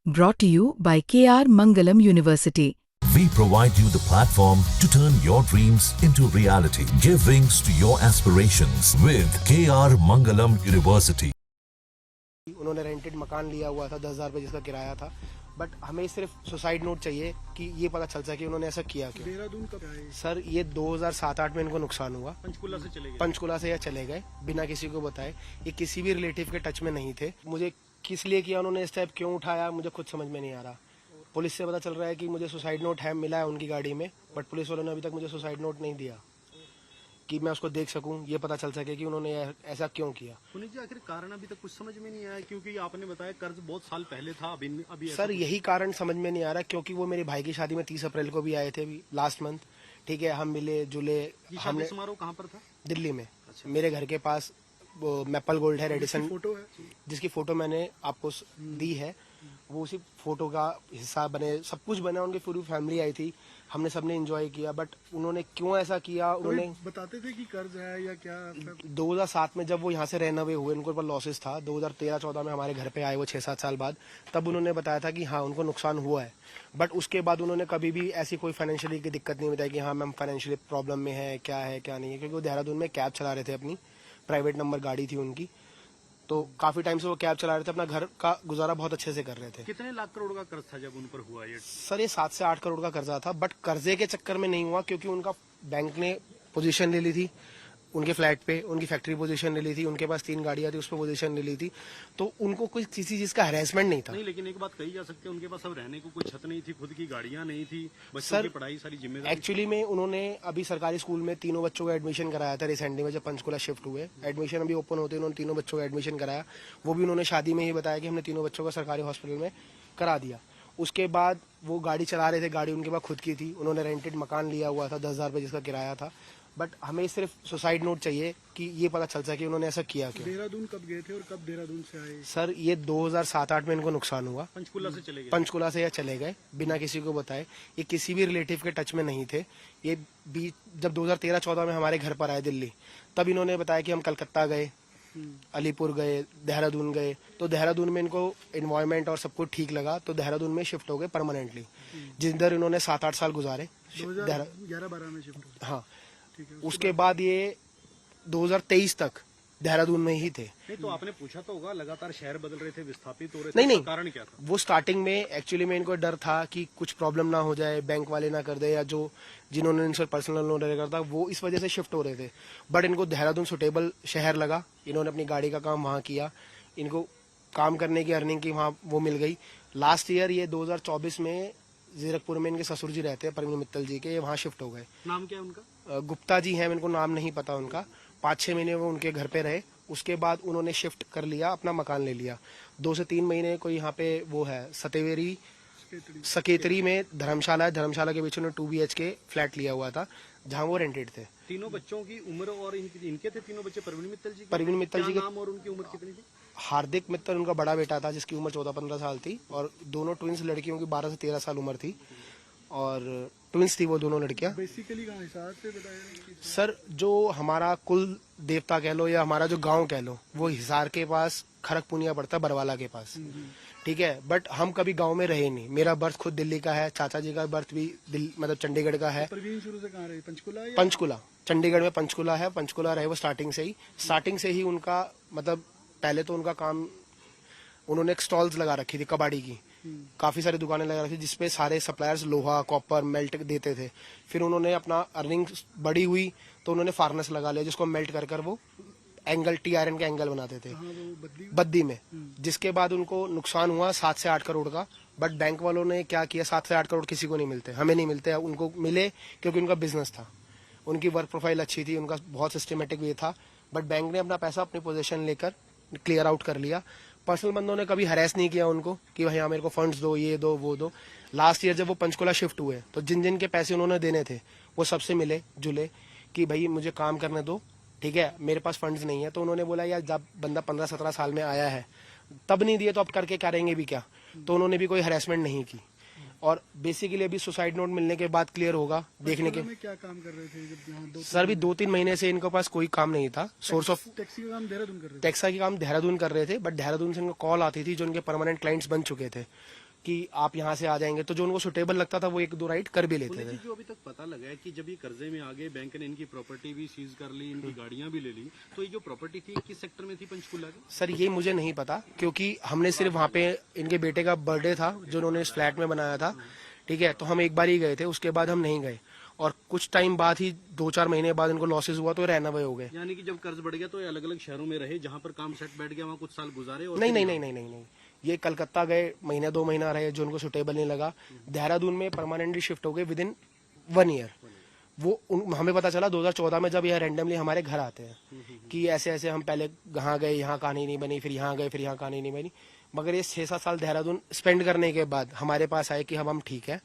Brought to you by KR Mangalam University. We provide you the platform to turn your dreams into reality. Give wings to your aspirations with KR Mangalam University. उन्होंने rented मकान लिया हुआ था 10,000 रुपये जिसका किराया था, but हमें सिर्फ सुसाइड नोट चाहिए कि ये पता चल सके उन्होंने ऐसा किया क्यों। देहरादून कब आए? सर ये 2007-8 में इनको नुकसान हुआ। पंचकुला से चले गए? पंचकुला से या चले गए बिना किसी को बताए। ये किसी भी रिलेटिव के टच में नहीं थे। मुझे किस लिए किया उन्होंने, स्टेप क्यों उठाया, मुझे खुद समझ में नहीं आ रहा। पुलिस से पता चल रहा है कि मुझे सुसाइड नोट है मिला है उनकी गाड़ी में, बट पुलिस वालों ने अभी तक मुझे सुसाइड नोट नहीं दिया कि मैं उसको देख सकूं, ये पता चल सके कि उन्होंने ऐसा क्यों किया। पुनीत जी, आखिर कारण अभी तक कुछ समझ में नहीं आया, क्योंकि आपने बताया कर्ज बहुत साल पहले था, अभी सर यही कारण समझ में नहीं आ रहा, क्योंकि वो मेरे भाई की शादी में 30 अप्रैल को भी आए थे लास्ट मंथ। ठीक है, हम मिले जुले। हमने समारोह कहाँ पर था? दिल्ली में। अच्छा। मेरे घर के पास वो मैपल गोल्ड है, रेडिसन फोटो है जिसकी फोटो मैंने आपको दी है, वो उसी फोटो का हिस्सा बने, सब कुछ बना। उनकी पूरी फैमिली आई थी, हमने सबने एंजॉय किया, बट उन्होंने क्यों ऐसा किया उन्होंने बताते थे कि कर्ज है या क्या? 2007 में जब वो यहाँ से रहना हुए हुए, उनको ऊपर लॉसेस था। 2013-14 में हमारे घर पे आए वो 6-7 साल बाद, तब उन्होंने बताया था कि हाँ उनको नुकसान हुआ है, बट उसके बाद उन्होंने कभी भी ऐसी कोई फाइनेंशियली की दिक्कत नहीं बताई कि हाँ मैम फाइनेंशियली प्रॉब्लम में है क्या नहीं है, क्योंकि वो देहरादून में कैब चला रहे थे, अपनी प्राइवेट नंबर गाड़ी थी उनकी, तो काफी टाइम से वो कैब चला रहे थे, अपना घर का गुजारा बहुत अच्छे से कर रहे थे। कितने लाख करोड़ का कर्ज था जब उन पर हुआ ये? सर ये 7 से 8 करोड़ का कर्जा था, बट कर्जे के चक्कर में नहीं हुआ, क्योंकि उनका बैंक ने पोजीशन ले ली थी उनके फ्लैट पे, उनकी फैक्ट्री पोजीशन ले ली थी, उनके पास 3 गाड़ियां थी उस पर पोजीशन ले ली थी, तो उनको कोई किसी चीज का हैरेसमेंट नहीं था। नहीं, लेकिन एक बात कही जा सकती है, उनके पास अब रहने को कोई छत नहीं थी, खुद की गाड़ियां नहीं थी, बच्चों की पढ़ाई सारी जिम्मेदारी। एक्चुअली में उन्होंने अभी सरकारी स्कूल में 3 बच्चों का एडमिशन कराया था रिसेंटली में, जब पंचकुला शिफ्ट हुए। एडमिशन अभी ओपन होते उन्होंने 3 बच्चों का एडमिशन कराया, वो भी उन्होंने शादी में ही बताया कि हमने 3 बच्चों का सरकारी हॉस्पिटल में करा दिया। उसके बाद वो गाड़ी चला रहे थे, गाड़ी उनके पास खुद की थी, उन्होंने रेंटेड मकान लिया हुआ था 10,000 रुपये जिसका किराया था, बट हमें सिर्फ सुसाइड नोट चाहिए कि ये पता चल सके उन्होंने ऐसा किया क्यों। देहरादून कब गए थे और कब देहरादून से आए? सर ये 2007-8 में इनको नुकसान हुआ। पंचकुला से चले गए? पंचकुला से या चले गए बिना किसी को बताए। ये किसी भी रिलेटिव के टच में नहीं थे। ये जब 2013-14 में हमारे घर पर आए दिल्ली, तब इन्होंने बताया कि हम कलकत्ता गए, अलीपुर गए, देहरादून गए, तो देहरादून में इनको एनवायरमेंट और सब कुछ ठीक लगा, तो देहरादून में शिफ्ट हो गए परमानेंटली, जिधर इन्होंने 7-8 साल गुजारे। 2011-12 में शिफ्ट? हाँ। उसके बाद ये 2023 तक देहरादून में ही थे। नहीं, तो आपने पूछा तो होगा, लगातार शहर बदल रहे थे, विस्थापित हो रहे थे, नहीं, कारण क्या था? वो स्टार्टिंग में एक्चुअली में इनको डर था कि कुछ प्रॉब्लम ना हो जाए, बैंक वाले ना कर दे, या जो जिन्होंने इनसे पर्सनल लोन लेकर था वो इस वजह से शिफ्ट हो रहे थे, बट इनको देहरादून सुटेबल शहर लगा। इन्होंने अपनी गाड़ी का काम वहाँ किया, इनको काम करने की अर्निंग की वहाँ वो मिल गई। लास्ट ईयर ये 2024 में जीरकपुर में इनके ससुर जी रहते हैं, परवीन मित्तल जी के, ये वहाँ शिफ्ट हो गए। नाम क्या है उनका? गुप्ता जी हैं, इनको नाम नहीं पता उनका। 5-6 महीने वो उनके घर पे रहे, उसके बाद उन्होंने शिफ्ट कर लिया, अपना मकान ले लिया। 2 से 3 महीने कोई यहाँ पे वो है सतेवेरी सकेतरी में धर्मशाला है, धर्मशाला के बीच में 2 BHK फ्लैट लिया हुआ था, जहाँ वो रेंटेड थे। तीनों बच्चों की उम्र और इनके थे तीनों बच्चे परवीन मित्तल जी? परवीन मित्तल जी के नाम और उनकी उम्र कितनी थी? हार्दिक मित्तल उनका बड़ा बेटा था, जिसकी उम्र 14-15 साल थी, और दोनों ट्विंस लड़कियों की 12 से 13 साल उम्र थी, और ट्विंस थी वो दोनों लड़कियां। बेसिकली कहाँ हिसार से बताया? सर जो हमारा कुल देवता कह लो या हमारा जो गांव कह लो, वो हिसार के पास खड़गपुनिया पड़ता है, बरवाला के पास। ठीक है, बट हम कभी गांव में रहे नहीं। मेरा बर्थ खुद दिल्ली का है, चाचा जी का बर्थ भी मतलब चंडीगढ़ का है। परवीन शुरू से कहाँ रहे? पंचकुला? पंचकुला, चंडीगढ़ में पंचकुला है, पंचकुला रहे वो स्टार्टिंग से ही उनका मतलब पहले तो उनका काम, उन्होंने एक स्टॉल्स लगा रखी थी कबाड़ी की, काफी सारी दुकानें लगा रखी, जिसपे सारे सप्लायर्स लोहा कॉपर मेल्ट देते थे। फिर उन्होंने अपना अर्निंग बड़ी हुई तो उन्होंने फार्नेस लगा लिया, जिसको मेल्ट कर वो एंगल TRN के एंगल बनाते थे बद्दी में। जिसके बाद उनको नुकसान हुआ 7 से 8 करोड़ का, बट बैंक वालों ने क्या किया, 7 से 8 करोड़ किसी को नहीं मिलते, हमें नहीं मिलते, उनको मिले क्योंकि उनका बिजनेस था, उनकी वर्क प्रोफाइल अच्छी थी, उनका बहुत सिस्टमेटिक वे था, बट बैंक ने अपना पैसा अपनी पोजीशन लेकर क्लियर आउट कर लिया। पर्सनल बंदों ने कभी हरेस नहीं किया उनको कि भैया मेरे को फंड्स दो, ये दो वो दो। लास्ट ईयर जब वो पंचकुला शिफ्ट हुए, तो जिन जिन के पैसे उन्होंने देने थे वो सबसे मिले जुले कि भाई मुझे काम करने दो, ठीक है, मेरे पास फंड्स नहीं है। तो उन्होंने बोला यार जब बंदा 15-17 साल में आया है, तब नहीं दिए तो अब करके करेंगे भी क्या। तो उन्होंने भी कोई हरेसमेंट नहीं की, और बेसिकली अभी सुसाइड नोट मिलने के बाद क्लियर होगा देखने के। क्या काम कर रहे थे जब यहाँ? सर भी 2-3 महीने से इनके पास कोई काम नहीं था। सोर्स ऑफ टैक्सी का काम देहरादून कर रहे थे? टैक्सा की काम देहरादून कर रहे थे, बट देहरादून से इनको कॉल आती थी जो इनके परमानेंट क्लाइंट्स बन चुके थे कि आप यहाँ से आ जाएंगे, तो जो उनको सुटेबल लगता था वो एक दो राइड कर भी लेते पुलिस थे। जो अभी तक पता लगा है कि जब ये कर्जे में आ गए, बैंक ने इनकी प्रॉपर्टी भी सीज कर ली, इनकी गाड़ियां भी ले ली, तो ये जो प्रॉपर्टी थी किस सेक्टर में थी पंचकुला की? सर ये मुझे नहीं पता, क्योंकि हमने सिर्फ वहाँ पे इनके बेटे का बर्थडे था जो उन्होंने इस फ्लैट में बनाया था, ठीक है, तो हम एक बार ही गए थे, उसके बाद हम नहीं गए। और कुछ टाइम बाद ही 2-4 महीने बाद इनको लॉसेस हुआ तो रहना हुए हो गए। यानी कि जब कर्ज बढ़ गया तो ये अलग अलग शहरों में रहे, जहां पर काम सेट बैठ गया वहां कुछ साल गुजारे और नहीं नहीं नहीं नहीं नहीं नहीं, ये कलकत्ता गए, महीना 2 महीना रहे, जो उनको सुटेबल नहीं लगा, देहरादून में परमानेंटली शिफ्ट हो गए विद इन 1 ईयर। हमें पता चला 2014 में जब यह रैंडमली हमारे घर आते हैं कि ऐसे ऐसे हम पहले यहाँ गए, यहाँ कहानी नहीं बनी, फिर यहाँ गए, फिर यहाँ कहानी नहीं बनी, मगर ये 6-7 साल देहरादून स्पेंड करने के बाद हमारे पास आए कि अब हम ठीक है।